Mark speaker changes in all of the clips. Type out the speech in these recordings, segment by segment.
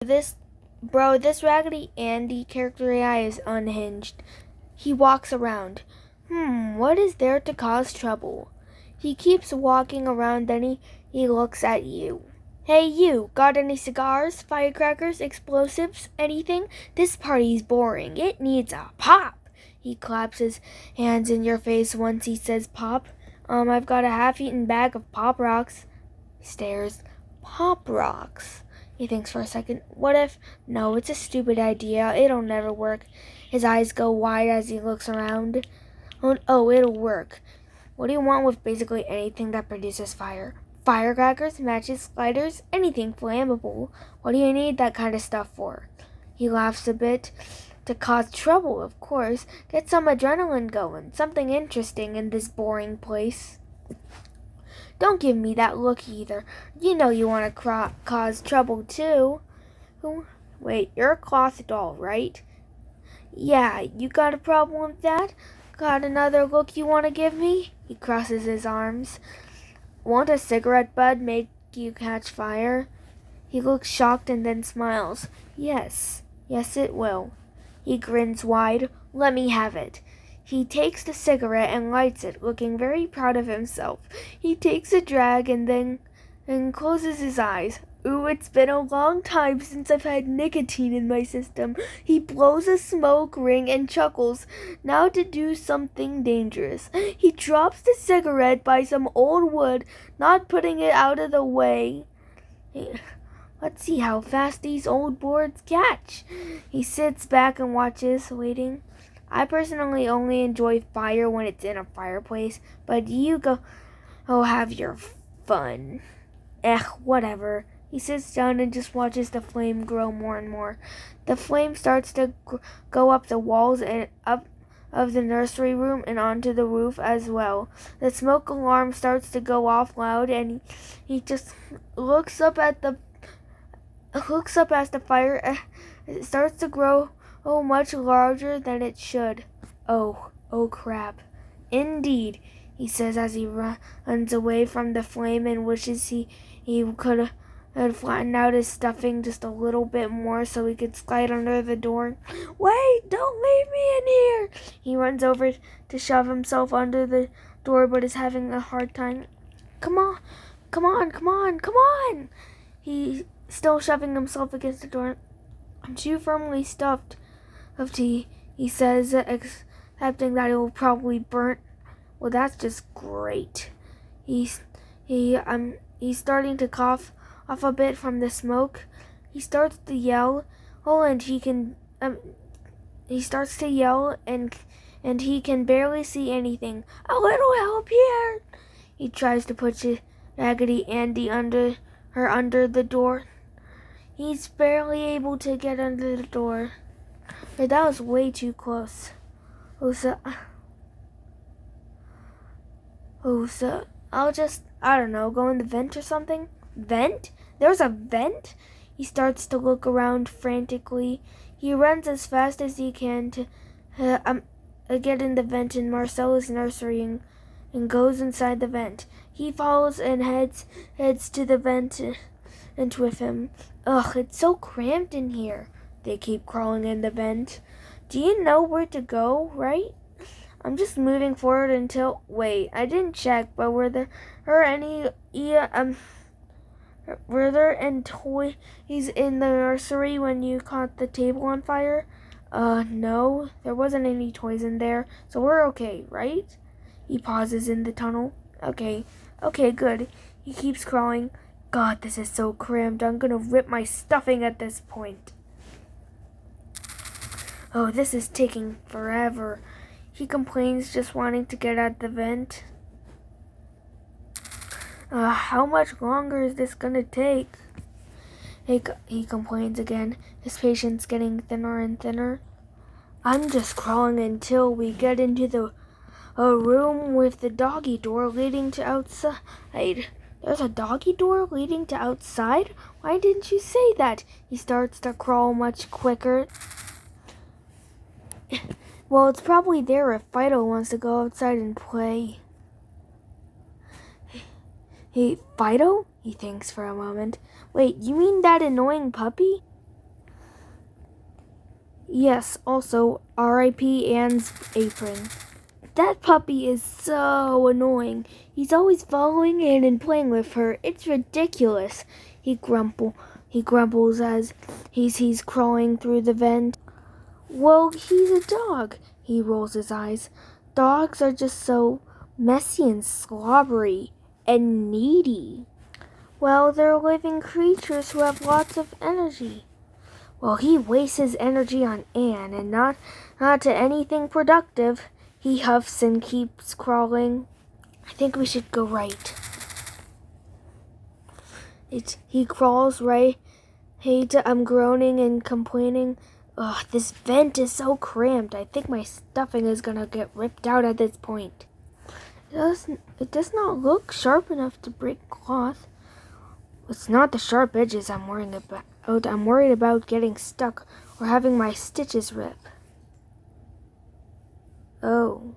Speaker 1: This Raggedy Andy character AI is unhinged. He walks around. What is there to cause trouble? He keeps walking around, then he looks at you. Hey you, got any cigars, firecrackers, explosives, anything? This party's boring. It needs a pop. He claps his hands in your face once he says pop. I've got a half-eaten bag of Pop Rocks. He stares. Pop Rocks. He thinks for a second. What if? No, it's a stupid idea. It'll never work. His eyes go wide as he looks around. Oh, it'll work. What do you want with basically anything that produces fire? Firecrackers, matches, lighters, anything flammable. What do you need that kind of stuff for? He laughs a bit. To cause trouble, of course. Get some adrenaline going. Something interesting in this boring place. Don't give me that look either. You know you want to cause trouble too. Wait, you're a cloth doll, right? Yeah, you got a problem with that? Got another look you want to give me? He crosses his arms. Won't a cigarette butt make you catch fire? He looks shocked and then smiles. Yes it will. He grins wide. Let me have it. He takes the cigarette and lights it, looking very proud of himself. He takes a drag and closes his eyes. Ooh, it's been a long time since I've had nicotine in my system. He blows a smoke ring and chuckles. Now to do something dangerous. He drops the cigarette by some old wood, not putting it out of the way. Let's see how fast these old boards catch. He sits back and watches, waiting. I personally only enjoy fire when it's in a fireplace, but you go have your fun. Whatever. He sits down and just watches the flame grow more and more. The flame starts to go up the walls and up of the nursery room and onto the roof as well. The smoke alarm starts to go off loud, and he just looks up as the fire starts to grow much larger than it should. Oh crap. Indeed, he says as he runs away from the flame and wishes he could have flattened out his stuffing just a little bit more so he could slide under the door. Wait, don't leave me in here! He runs over to shove himself under the door but is having a hard time. Come on! He's still shoving himself against the door. I'm too firmly stuffed. He says, accepting that it will probably burn. Well, that's just great. He's starting to cough off a bit from the smoke. He starts to yell. He starts to yell and he can barely see anything. A little help here! He tries to push Raggedy Andy under the door. He's barely able to get under the door. But that was way too close. I'll just, I don't know, go in the vent or something? Vent? There's a vent? He starts to look around frantically. He runs as fast as he can to get in the vent in Marcella's nursery and goes inside the vent. He follows and heads to the vent and with him. Ugh, it's so cramped in here. They keep crawling in the vent. Do you know where to go, right? I'm just moving forward until... Wait, I didn't check, but were there any toys in the nursery when you caught the table on fire? No, there wasn't any toys in there, so we're okay, right? He pauses in the tunnel. Okay, good. He keeps crawling. God, this is so cramped. I'm gonna rip my stuffing at this point. Oh, this is taking forever. He complains, just wanting to get at the vent. How much longer is this gonna take? He complains again, his patience getting thinner and thinner. I'm just crawling until we get into a room with the doggy door leading to outside. There's a doggy door leading to outside? Why didn't you say that? He starts to crawl much quicker. Well, it's probably there if Fido wants to go outside and play. Hey, Fido? He thinks for a moment. Wait, you mean that annoying puppy? Yes, also R.I.P. Anne's apron. That puppy is so annoying. He's always following Anne and playing with her. It's ridiculous. He grumble. He grumbles as he's crawling through the vent. Well, he's a dog. He rolls his eyes. Dogs are just so messy and slobbery and needy. Well, they're living creatures who have lots of energy. Well, he wastes his energy on Anne and not to anything productive. He huffs and keeps crawling. I think we should go right. He crawls right. I'm groaning and complaining. Ugh, this vent is so cramped. I think my stuffing is gonna get ripped out at this point. It does not look sharp enough to break cloth. It's not the sharp edges I'm worrying about. I'm worried about getting stuck or having my stitches rip. Oh.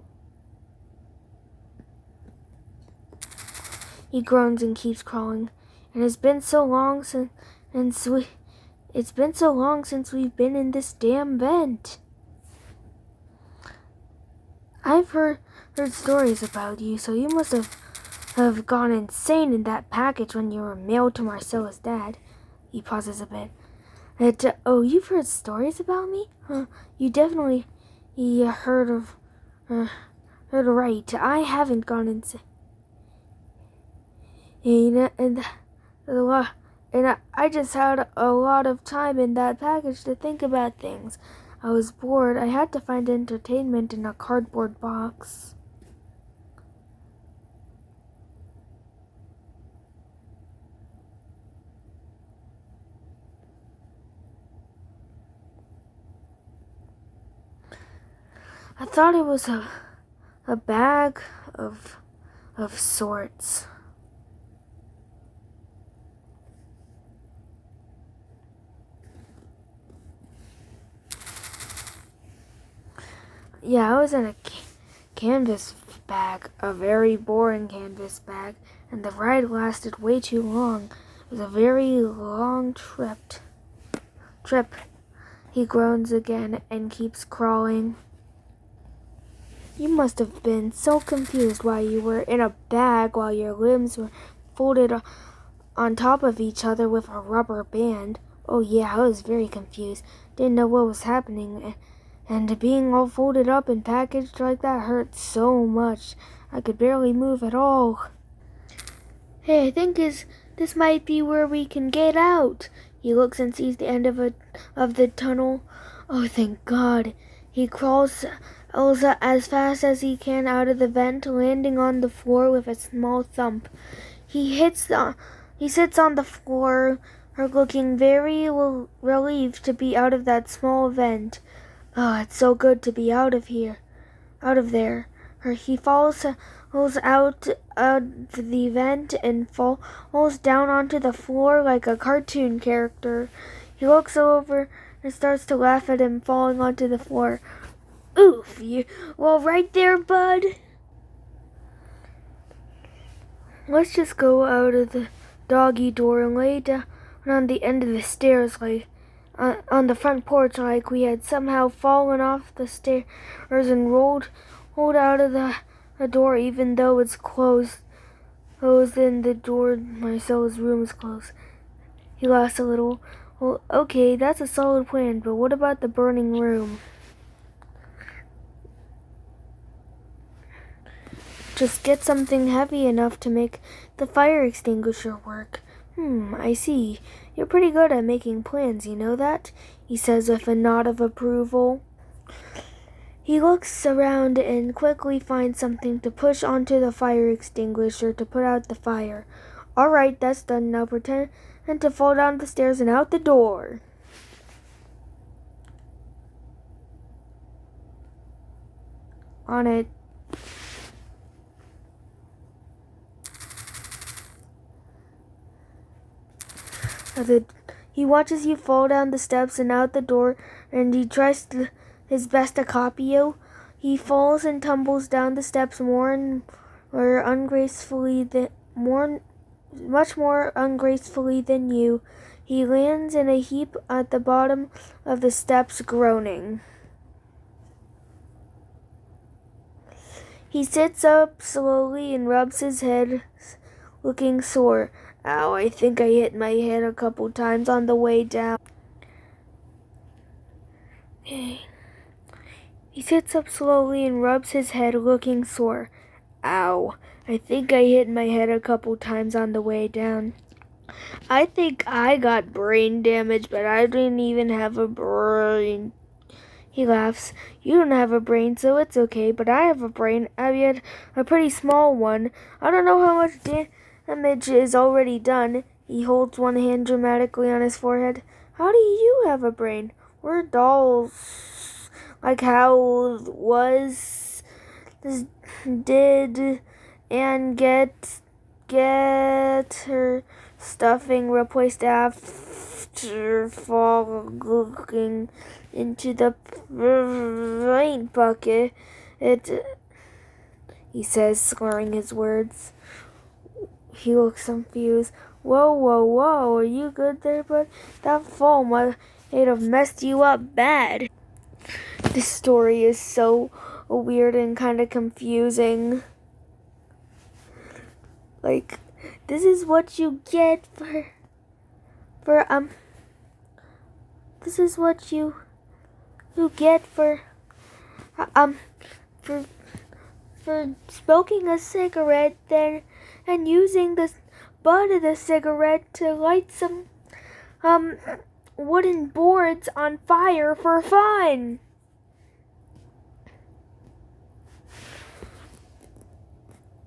Speaker 1: He groans and keeps crawling. And it's been so long since we've been in this damn vent. I've heard stories about you, so you must have gone insane in that package when you were mailed to Marcella's dad. He pauses a bit. You've heard stories about me? Huh, you definitely heard right. I haven't gone insane. And I just had a lot of time in that package to think about things. I was bored. I had to find entertainment in a cardboard box. I thought it was a bag of sorts. Yeah, I was in a canvas bag, a very boring canvas bag, and the ride lasted way too long. It was a very long trip. He groans again and keeps crawling. You must have been so confused why you were in a bag while your limbs were folded on top of each other with a rubber band. Oh yeah, I was very confused. Didn't know what was happening. And being all folded up and packaged like that hurt so much. I could barely move at all. Hey, I think this might be where we can get out. He looks and sees the end of the tunnel. Oh, thank God. He crawls Elsa as fast as he can out of the vent, landing on the floor with a small thump. He sits on the floor, looking very relieved to be out of that small vent. Oh, it's so good to be out of there. He falls out of the vent and falls down onto the floor like a cartoon character. He looks over and starts to laugh at him falling onto the floor. Oof, you well right there, bud. Let's just go out of the doggy door and lay down on the end of the stairs like on the front porch like we had somehow fallen off the stairs and rolled out of the door even though it's closed. And the door Marcella's room is closed. He laughs a little. Well, okay, that's a solid plan, but what about the burning room? Just get something heavy enough to make the fire extinguisher work. I see. You're pretty good at making plans, you know that? He says with a nod of approval. He looks around and quickly finds something to push onto the fire extinguisher to put out the fire. All right, that's done. Now pretend to fall down the stairs and out the door. On it. He watches you fall down the steps and out the door, and he tries his best to copy you. He falls and tumbles down the steps much more ungracefully than you. He lands in a heap at the bottom of the steps, groaning. He sits up slowly and rubs his head, looking sore. Ow, I think I hit my head a couple times on the way down. He sits up slowly and rubs his head, looking sore. Ow, I think I hit my head a couple times on the way down. I think I got brain damage, but I didn't even have a brain. He laughs. You don't have a brain, so it's okay, but I have a brain. I had a pretty small one. I don't know how much damage is already done. He holds one hand dramatically on his forehead. How do you have a brain? We're dolls. Like how was did and get her stuffing replaced after falling into the paint bucket. He says, slurring his words. He looks confused. Whoa, whoa, whoa, are you good there, bud? That fall might have messed you up bad. This story is so weird and kind of confusing. Like, this is what you get for this is what you get for smoking a cigarette then and using the butt of the cigarette to light some wooden boards on fire for fun.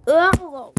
Speaker 1: Ugh.